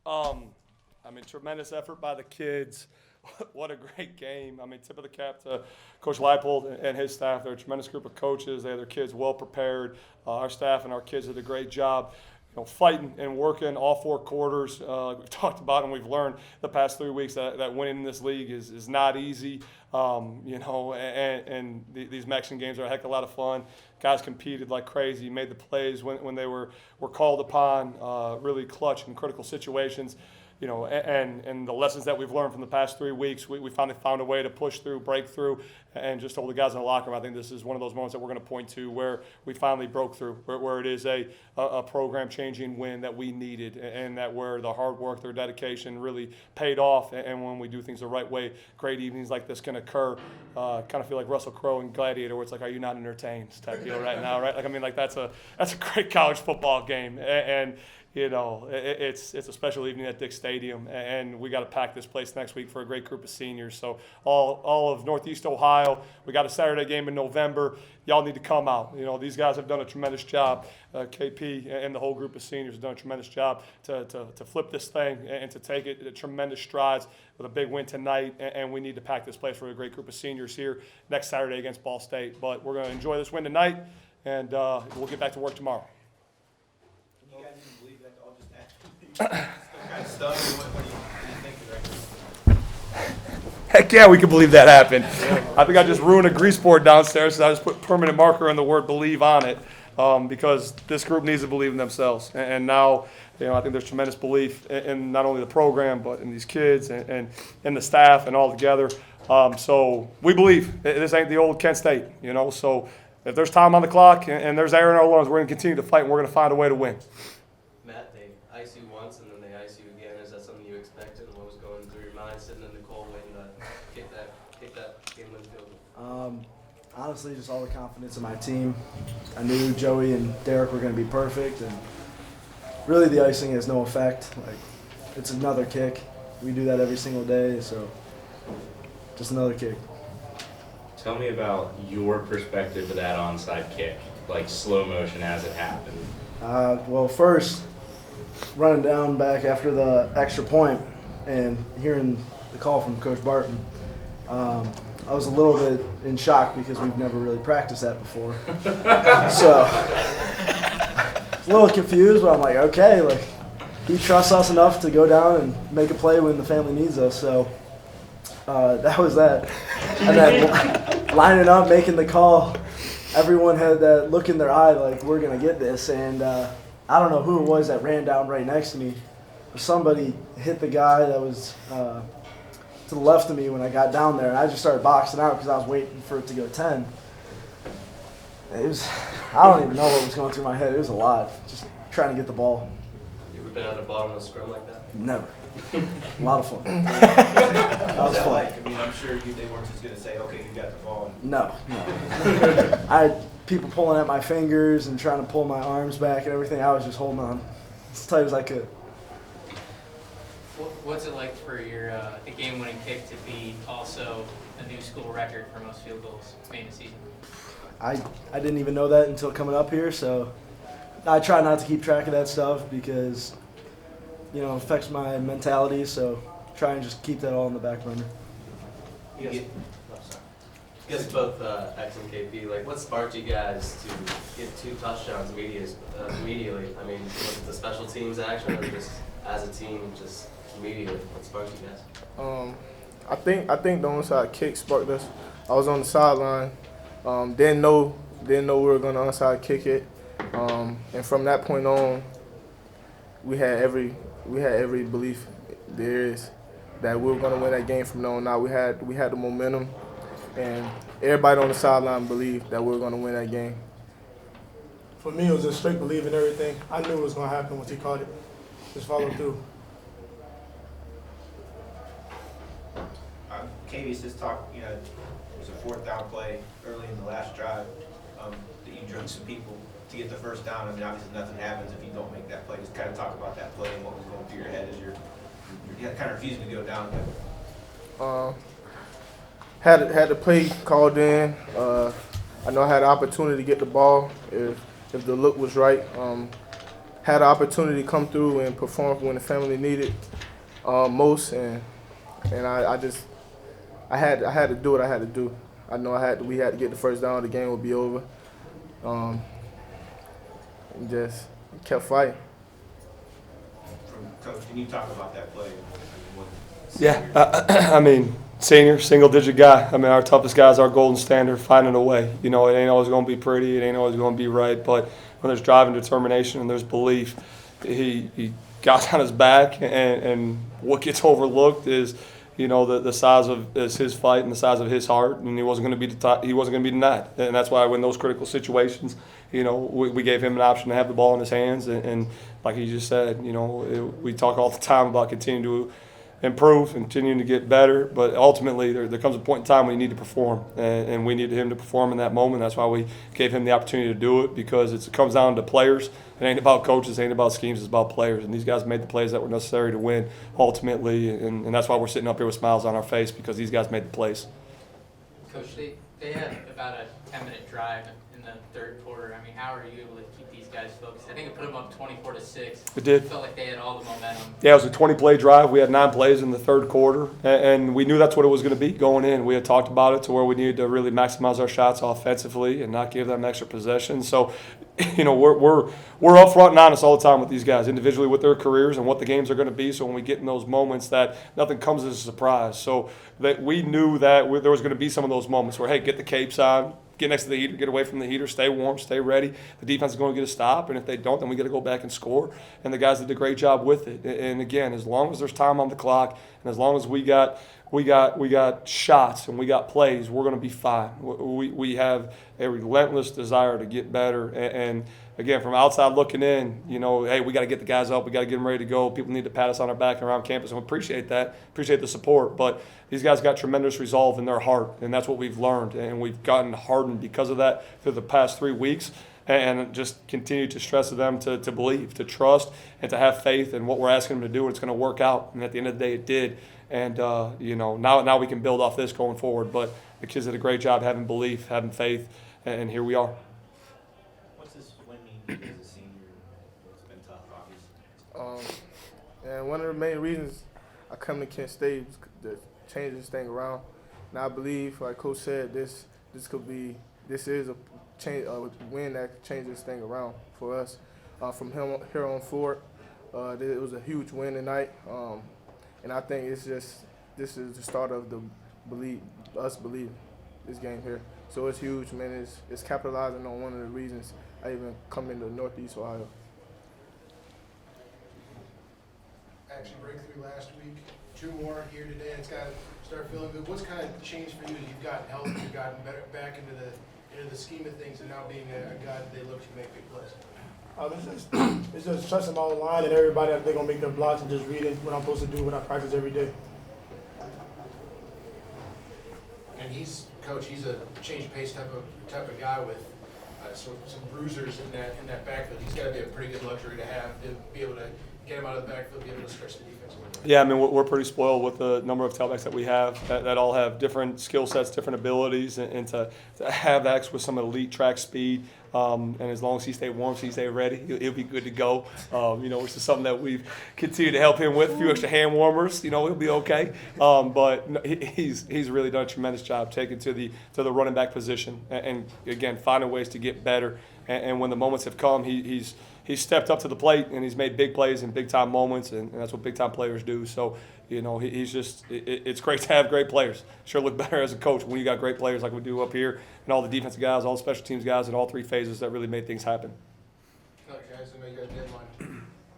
I mean, tremendous effort by the kids. What a great game. I mean, tip of the cap to Coach Leipold and his staff. They're a tremendous group of coaches. They have their kids well prepared. Our staff and our kids did a great job, fighting and working all 4 quarters. We've talked about and we've learned the past 3 weeks that winning in this league is not easy. And these Mexican games are a heck of a lot of fun. Guys competed like crazy, made the plays when they were called upon, really clutch in critical situations. And the lessons that we've learned from the past 3 weeks, we finally found a way to push through, break through, and just told the guys in the locker room, I think this is one of those moments that we're going to point to where we finally broke through, where it is a program-changing win that we needed, and that where the hard work, their dedication really paid off, and when we do things the right way, great evenings like this can occur. Kind of feel like Russell Crowe in Gladiator, where it's like, are you not entertained type deal right now, right? Like, I mean, like that's a great college football game, and it's a special evening at Dick Stadium, and we got to pack this place next week for a great group of seniors. So all of Northeast Ohio, we got a Saturday game in November. Y'all need to come out. These guys have done a tremendous job. KP and the whole group of seniors have done a tremendous job to flip this thing and to take it to tremendous strides with a big win tonight. And we need to pack this place for a great group of seniors here next Saturday against Ball State. But we're going to enjoy this win tonight, and we'll get back to work tomorrow. Heck yeah, we can believe that happened. I think I just ruined a grease board downstairs, so I just put permanent marker and the word believe on it, because this group needs to believe in themselves. And now, I think there's tremendous belief in not only the program, but in these kids and in the staff and all together. So we believe this ain't the old Kent State, So if there's time on the clock and there's air in our lungs, we're going to continue to fight, and we're going to find a way to win. Matt, they ice you once and then they ice you again. Is that something you expected? And what was going through your mind sitting in the cold waiting to kick that game-winning field goal? Honestly, just all the confidence in my team. I knew Joey and Derek were going to be perfect, and really the icing has no effect. Like, it's another kick. We do that every single day, so just another kick. Tell me about your perspective of that onside kick, like slow motion as it happened. Well, first, running down back after the extra point and hearing the call from Coach Barton, I was a little bit in shock because we've never really practiced that before. So, a little confused, but I'm like, okay, like, he trusts us enough to go down and make a play when the family needs us. So, that was that. And then lining up, making the call, everyone had that look in their eye like, we're going to get this. And I don't know who it was that ran down right next to me. Somebody hit the guy that was to the left of me when I got down there. And I just started boxing out because I was waiting for it to go 10. It was, I don't even know what was going through my head. It was a lot. Just trying to get the ball. You ever been at the bottom of the scrum like that? Never. A lot of fun. That was fun. Like, I mean, I'm sure they weren't just going to say, okay, you got the ball. No. I had people pulling at my fingers and trying to pull my arms back and everything. I was just holding on as tight as I could. What's it like for your the game-winning kick to be also a new school record for most field goals made in a season? I didn't even know that until coming up here, so I try not to keep track of that stuff because, it affects my mentality, so try and just keep that all in the back burner. You guys both X and KP, like what sparked you guys to get 2 touchdowns immediately? I mean, was it the special teams action or just as a team, just immediately? What sparked you guys? I think the onside kick sparked us. I was on the sideline, didn't know we were gonna onside kick it, and from that point on, we had every belief there is that we were gonna win that game from now on out. We had the momentum, and everybody on the sideline believed that we were gonna win that game. For me, it was just straight belief in everything. I knew it was gonna happen once he caught it. Just follow through. Kavius just talked, it was a 4th down play early in the last drive that you drug some people to get the first down. I mean, obviously nothing happens if you don't make that play. Just kind of talk about that play and what was going through your head as you're kind of refusing to go down there. Had the play called in. I know I had the opportunity to get the ball if the look was right. had the opportunity to come through and perform when the family needed most, and I had to do what I had to do. I know we had to get the first down. The game would be over. And just kept fighting. Coach, can you talk about that play? Yeah, I mean, senior, single-digit guy. I mean, our toughest guy is our golden standard, finding a way. You know, it ain't always going to be pretty. It ain't always going to be right. But when there's drive and determination and there's belief, he got on his back. And what gets overlooked is, you know, the size of his fight and the size of his heart. And he wasn't going to be he wasn't going to be denied. And that's why when those critical situations, you know, we gave him an option to have the ball in his hands. And like he just said, you know, we talk all the time about continuing to improve, continuing to get better, but ultimately there comes a point in time when you need to perform, and we needed him to perform in that moment. That's why we gave him the opportunity to do it, because it comes down to players. It ain't about coaches, it ain't about schemes, it's about players, and these guys made the plays that were necessary to win ultimately, and that's why we're sitting up here with smiles on our face, because these guys made the plays. Coach, they had about a 10-minute drive in the third quarter. I mean, how are you able to keep these guys focused? I think it put them up 24-6. It did. It felt like they had all the momentum. Yeah, it was a 20-play drive. We had 9 plays in the third quarter, and we knew that's what it was going to be going in. We had talked about it to where we needed to really maximize our shots offensively and not give them extra possession. So, you know, we're upfront and honest all the time with these guys, individually with their careers and what the games are going to be. So when we get in those moments, that nothing comes as a surprise. So that we knew that there was going to be some of those moments where, hey, get the capes on, get next to the heater, get away from the heater, stay warm, stay ready. The defense is going to get a stop, and if they don't, then we got to go back and score. And the guys did a great job with it. And again, as long as there's time on the clock, and as long as we got shots and we got plays, we're going to be fine. We have a relentless desire to get better. And again, from outside looking in, you know, hey, we got to get the guys up. We got to get them ready to go. People need to pat us on our back around campus, and we appreciate that. Appreciate the support. But these guys got tremendous resolve in their heart, and that's what we've learned. And we've gotten hardened because of that through the past 3 weeks. And just continue to stress to them to believe, to trust, and to have faith in what we're asking them to do. And it's going to work out. And at the end of the day, it did. And, you know, now we can build off this going forward. But the kids did a great job having belief, having faith, and here we are. What's this win mean to you as a senior? It's been tough, obviously. And one of the main reasons I come to Kent State is to change this thing around. And I believe, like Coach said, this is a win that changes this thing around for us. From here on forward, it was a huge win tonight. And I think this is the start of us believing this game here. So it's huge, man. It's capitalizing on one of the reasons I even come into Northeast Ohio. Actually breakthrough last week, 2 more here today. It's got to start feeling good. What's kind of changed for you as you've gotten healthy, you've gotten better back into the scheme of things, and now being a guy that they look to make big plays? It's just trusting my line and everybody that they're gonna make their blocks and just reading what I'm supposed to do when I practice every day. And he's a change pace type of guy with some bruisers in that backfield. He's got to be a pretty good luxury to have to be able to get him out of the backfield, be able to stretch the defense a little bit. Yeah, I mean, we're pretty spoiled with the number of tailbacks that we have that all have different skill sets, different abilities, and to have X with some elite track speed. And as long as he stay warm, he stay ready, he'll be good to go. You know, which is something that we've continued to help him with. A few extra hand warmers, you know, he'll be okay. But no, he's really done a tremendous job taking to the running back position, and again finding ways to get better. And when the moments have come, he's stepped up to the plate, and he's made big plays in big time moments, and that's what big time players do. So, you know, he's just it's great to have great players. Sure look better as a coach when you got great players like we do up here, and all the defensive guys, all the special teams guys in all 3 phases that really made things happen. Coach, guys, I know you got a deadline.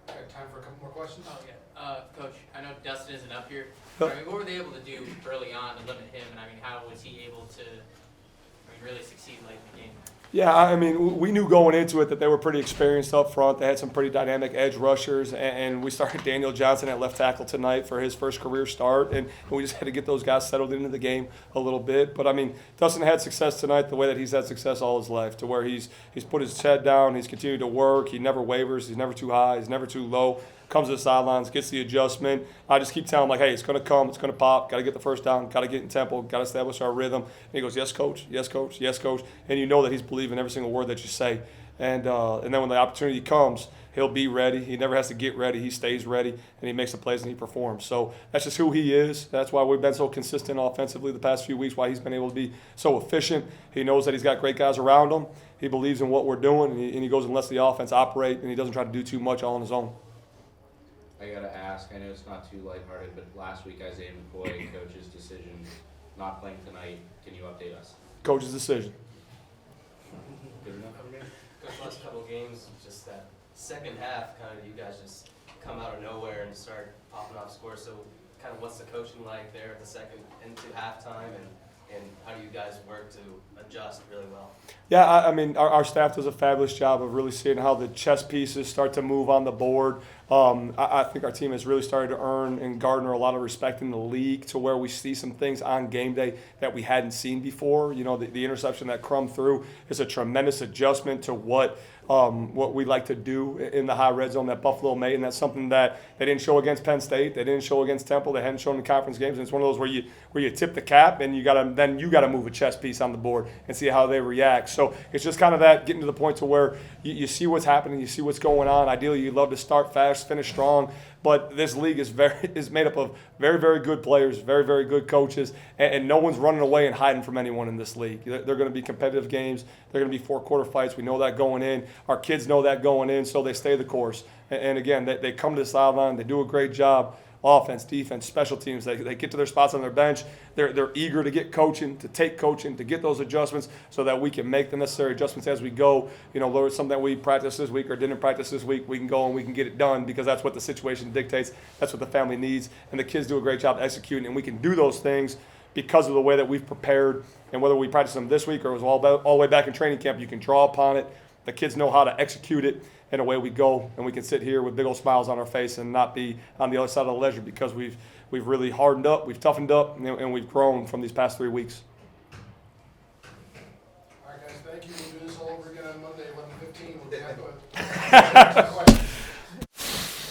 Got time for a couple more questions? Oh, yeah. Coach, I know Dustin isn't up here. I mean, what were they able to do early on to limit him? And, I mean, how was he able to, really succeed late in the game? Yeah, I mean, we knew going into it that they were pretty experienced up front. They had some pretty dynamic edge rushers, and we started Daniel Johnson at left tackle tonight for his first career start, and we just had to get those guys settled into the game a little bit. But, I mean, Dustin had success tonight the way that he's had success all his life, to where he's put his head down, he's continued to work, he never wavers, he's never too high, he's never too low. Comes to the sidelines, gets the adjustment. I just keep telling him, like, hey, it's going to come, it's going to pop, got to get the first down, got to get in tempo, got to establish our rhythm. And he goes, yes, coach, yes, coach, yes, coach. And you know that he's believing every single word that you say. And then when the opportunity comes, he'll be ready. He never has to get ready. He stays ready, and he makes the plays and he performs. So that's just who he is. That's why we've been so consistent offensively the past few weeks, why he's been able to be so efficient. He knows that he's got great guys around him. He believes in what we're doing, and he goes and lets the offense operate, and he doesn't try to do too much all on his own. I gotta ask, I know it's not too lighthearted, but last week Isaiah McCoy, coach's decision, not playing tonight. Can you update us? Coach's decision. Good enough for me? Coach, last couple of games, just that second half, kind of you guys just come out of nowhere and start popping off scores. So kind of what's the coaching like there at the second into halftime, and how do you guys work to adjust really well? Yeah, I mean, our staff does a fabulous job of really seeing how the chess pieces start to move on the board. I think our team has really started to earn and garner a lot of respect in the league to where we see some things on game day that we hadn't seen before. You know, the interception that Crum threw is a tremendous adjustment to what we like to do in the high red zone that Buffalo made, and that's something that they didn't show against Penn State, they didn't show against Temple, they hadn't shown in conference games. And it's one of those where you tip the cap and you gotta move a chess piece on the board and see how they react. So it's just kind of that getting to the point to where you see what's happening, you see what's going on. Ideally, you'd love to start fast, finish strong. But this league is made up of very, very good players, very, very good coaches, and no one's running away and hiding from anyone in this league. They're going to be competitive games. They're going to be 4-quarter fights. We know that going in. Our kids know that going in, so they stay the course. And again, they come to the sideline. They do a great job. Offense, defense, special teams. They get to their spots on their bench. They're eager to get coaching, to take coaching, to get those adjustments so that we can make the necessary adjustments as we go. You know, whether it's something that we practice this week or didn't practice this week, we can go and we can get it done because that's what the situation dictates. That's what the family needs. And the kids do a great job executing. And we can do those things because of the way that we've prepared. And whether we practice them this week or it was all the way back in training camp, you can draw upon it. The kids know how to execute it. And away we go, and we can sit here with big old smiles on our face and not be on the other side of the ledger because we've really hardened up, we've toughened up, and we've grown from these past 3 weeks. All right, guys, thank you. We'll do this all over again on Monday, 11:15. We'll be back on.